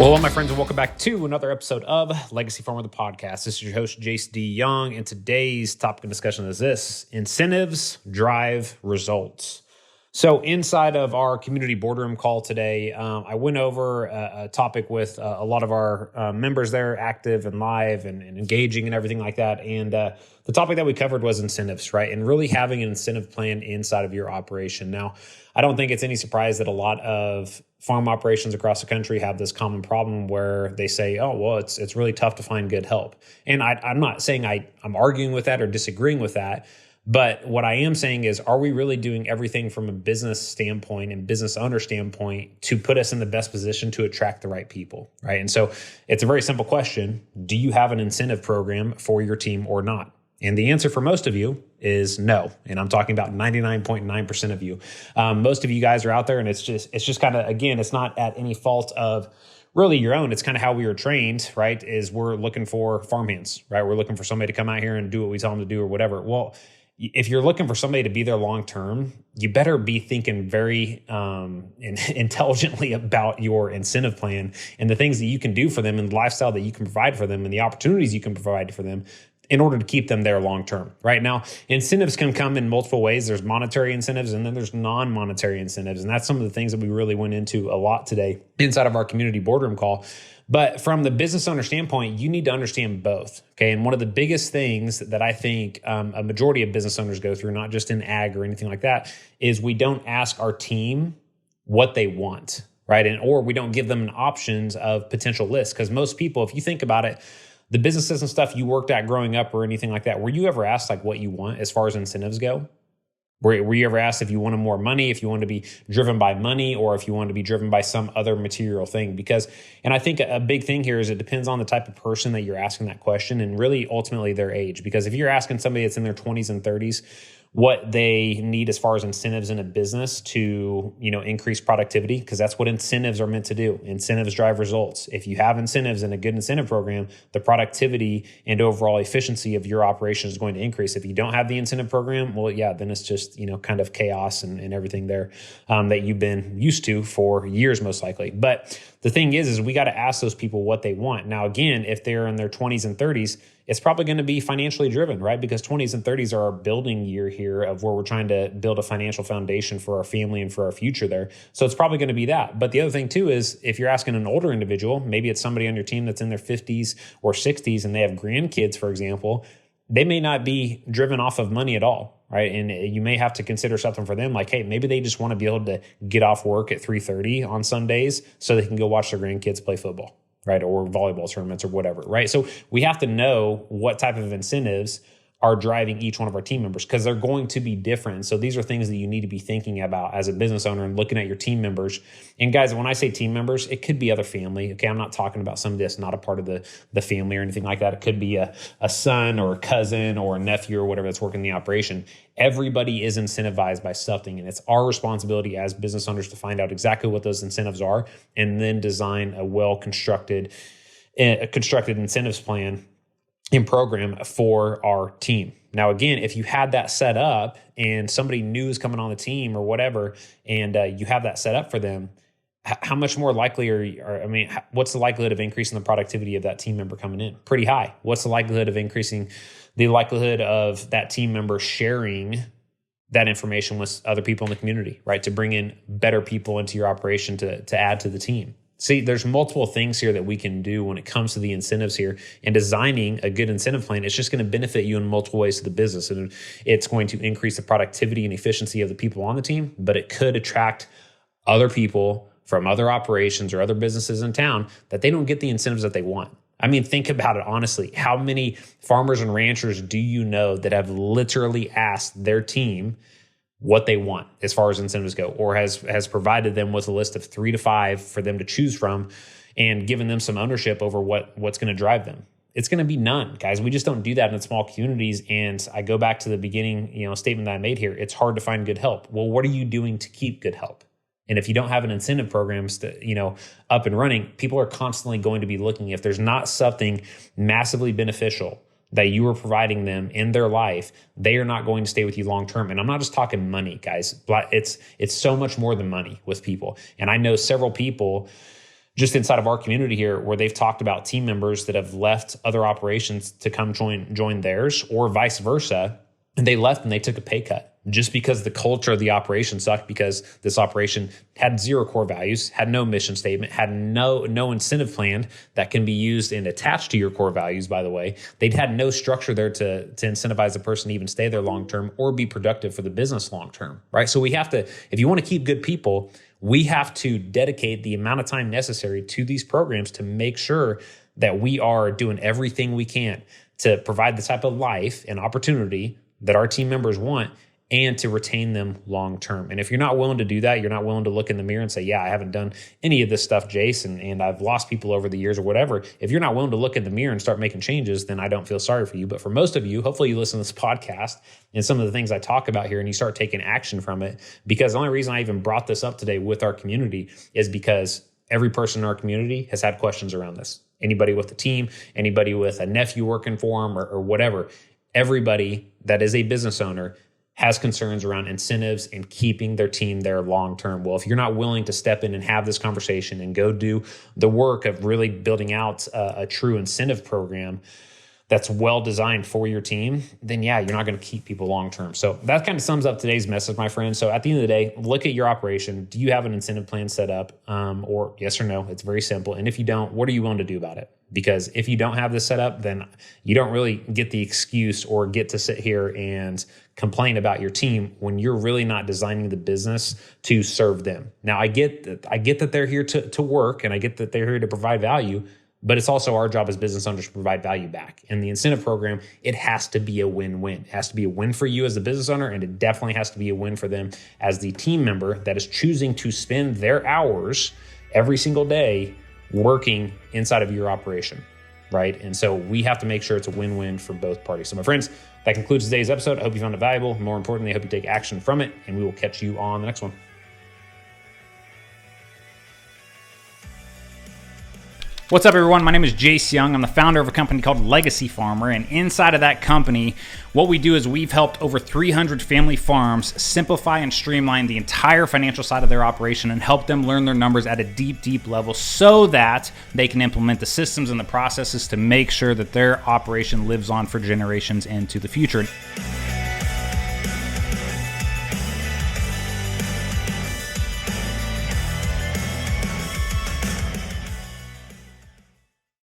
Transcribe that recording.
Well, hello, my friends, and welcome back to another episode of Legacy Farmer, the podcast. This is your host, Jace D. Young, and today's topic of discussion is this: incentives drive results. So inside of our community boardroom call today, I went over a topic with a lot of our members there, active and live and engaging and everything like that. And the topic that we covered was incentives, right? And really having an incentive plan inside of your operation. Now, I don't think it's any surprise that a lot of farm operations across the country have this common problem where they say, oh, well, it's really tough to find good help. And I'm not saying I'm arguing with that or disagreeing with that. But what I am saying is, are we really doing everything from a business standpoint and business owner standpoint to put us in the best position to attract the right people, right? And so it's a very simple question. Do you have an incentive program for your team or not? And the answer for most of you is no. And I'm talking about 99.9% of you. Most of you guys are out there, and it's just kind of, again, it's not at any fault of really your own. It's kind of how we were trained, right? Is we're looking for farmhands, right? We're looking for somebody to come out here and do what we tell them to do or whatever. Well, if you're looking for somebody to be there long term, you better be thinking very intelligently about your incentive plan and the things that you can do for them and the lifestyle that you can provide for them and the opportunities you can provide for them in order to keep them there long term. Right now, incentives can come in multiple ways. There's monetary incentives and then there's non-monetary incentives. And that's some of the things that we really went into a lot today inside of our community boardroom call. But from the business owner standpoint, you need to understand both. Okay. And one of the biggest things that I think a majority of business owners go through, not just in ag or anything like that, is we don't ask our team what they want, right? Or we don't give them options of potential lists. Because most people, if you think about it, the businesses and stuff you worked at growing up or anything like that, were you ever asked like what you want as far as incentives go? Were you ever asked if you wanted more money, if you wanted to be driven by money, or if you wanted to be driven by some other material thing? And I think a big thing here is it depends on the type of person that you're asking that question and really ultimately their age. Because if you're asking somebody that's in their 20s and 30s what they need as far as incentives in a business to, increase productivity, because that's what incentives are meant to do. Incentives drive results. If you have incentives and a good incentive program, the productivity and overall efficiency of your operation is going to increase. If you don't have the incentive program, well, yeah, then it's just, kind of chaos and everything there that you've been used to for years, most likely. But the thing is we got to ask those people what they want. Now, again, if they're in their 20s and 30s, it's probably going to be financially driven, right? Because 20s and 30s are our building year here of where we're trying to build a financial foundation for our family and for our future there. So it's probably going to be that. But the other thing too is if you're asking an older individual, maybe it's somebody on your team that's in their 50s or 60s and they have grandkids, for example, they may not be driven off of money at all, right? And you may have to consider something for them like, hey, maybe they just want to be able to get off work at 3:30 on Sundays so they can go watch their grandkids play football, right? Or volleyball tournaments or whatever, right? So we have to know what type of incentives are driving each one of our team members because they're going to be different. So these are things that you need to be thinking about as a business owner and looking at your team members. And guys, when I say team members, it could be other family. Okay, I'm not talking about somebody that's not a part of the family or anything like that. It could be a son or a cousin or a nephew or whatever that's working the operation. Everybody is incentivized by something, and it's our responsibility as business owners to find out exactly what those incentives are and then design a well-constructed incentives plan and program for our team. Now, again, if you had that set up and somebody new is coming on the team or whatever, and you have that set up for them, how much more likely what's the likelihood of increasing the productivity of that team member coming in? Pretty high. What's the likelihood of increasing the likelihood of that team member sharing that information with other people in the community, right? To bring in better people into your operation to add to the team. See, there's multiple things here that we can do when it comes to the incentives here, and designing a good incentive plan. It's just going to benefit you in multiple ways to the business, and it's going to increase the productivity and efficiency of the people on the team, but it could attract other people from other operations or other businesses in town that they don't get the incentives that they want. I mean, think about it honestly. How many farmers and ranchers do you know that have literally asked their team what they want as far as incentives go, or has provided them with a list of 3 to 5 for them to choose from and given them some ownership over what's going to drive them? It's going to be none, guys. We just don't do that in small communities. And I go back to the beginning, statement that I made here. It's hard to find good help. Well, what are you doing to keep good help? And if you don't have an incentive programs to, up and running, people are constantly going to be looking. If there's not something massively beneficial that you are providing them in their life, they are not going to stay with you long term. And I'm not just talking money, guys. It's so much more than money with people. And I know several people just inside of our community here, where they've talked about team members that have left other operations to come join theirs, or vice versa. And they left and they took a pay cut just because the culture of the operation sucked, because this operation had zero core values, had no mission statement, had no incentive plan that can be used and attached to your core values, by the way. They'd had no structure there to incentivize a person to even stay there long-term or be productive for the business long-term, right? So we have to, if you want to keep good people, we have to dedicate the amount of time necessary to these programs to make sure that we are doing everything we can to provide the type of life and opportunity that our team members want, and to retain them long term. And if you're not willing to do that, you're not willing to look in the mirror and say, yeah, I haven't done any of this stuff, Jace, and I've lost people over the years or whatever. If you're not willing to look in the mirror and start making changes, then I don't feel sorry for you. But for most of you, hopefully you listen to this podcast and some of the things I talk about here and you start taking action from it. Because the only reason I even brought this up today with our community is because every person in our community has had questions around this. Anybody with a team, anybody with a nephew working for them or whatever. Everybody that is a business owner has concerns around incentives and keeping their team there long term. Well, if you're not willing to step in and have this conversation and go do the work of really building out a true incentive program that's well designed for your team, then yeah, you're not going to keep people long term. So that kind of sums up today's message, my friend. So at the end of the day, look at your operation. Do you have an incentive plan set up? Or yes or no? It's very simple. And if you don't, what are you willing to do about it? Because if you don't have this set up, then you don't really get the excuse or get to sit here and complain about your team when you're really not designing the business to serve them. Now, I get that they're here to work, and I get that they're here to provide value, but it's also our job as business owners to provide value back. And the incentive program, it has to be a win-win. It has to be a win for you as the business owner, and it definitely has to be a win for them as the team member that is choosing to spend their hours every single day working inside of your operation, right? And so we have to make sure it's a win-win for both parties. So my friends, that concludes today's episode. I hope you found it valuable. More importantly, I hope you take action from it, and we will catch you on the next one. What's up, everyone? My name is Jace Young. I'm the founder of a company called Legacy Farmer, and inside of that company, what we do is we've helped over 300 family farms simplify and streamline the entire financial side of their operation and help them learn their numbers at a deep, deep level so that they can implement the systems and the processes to make sure that their operation lives on for generations into the future.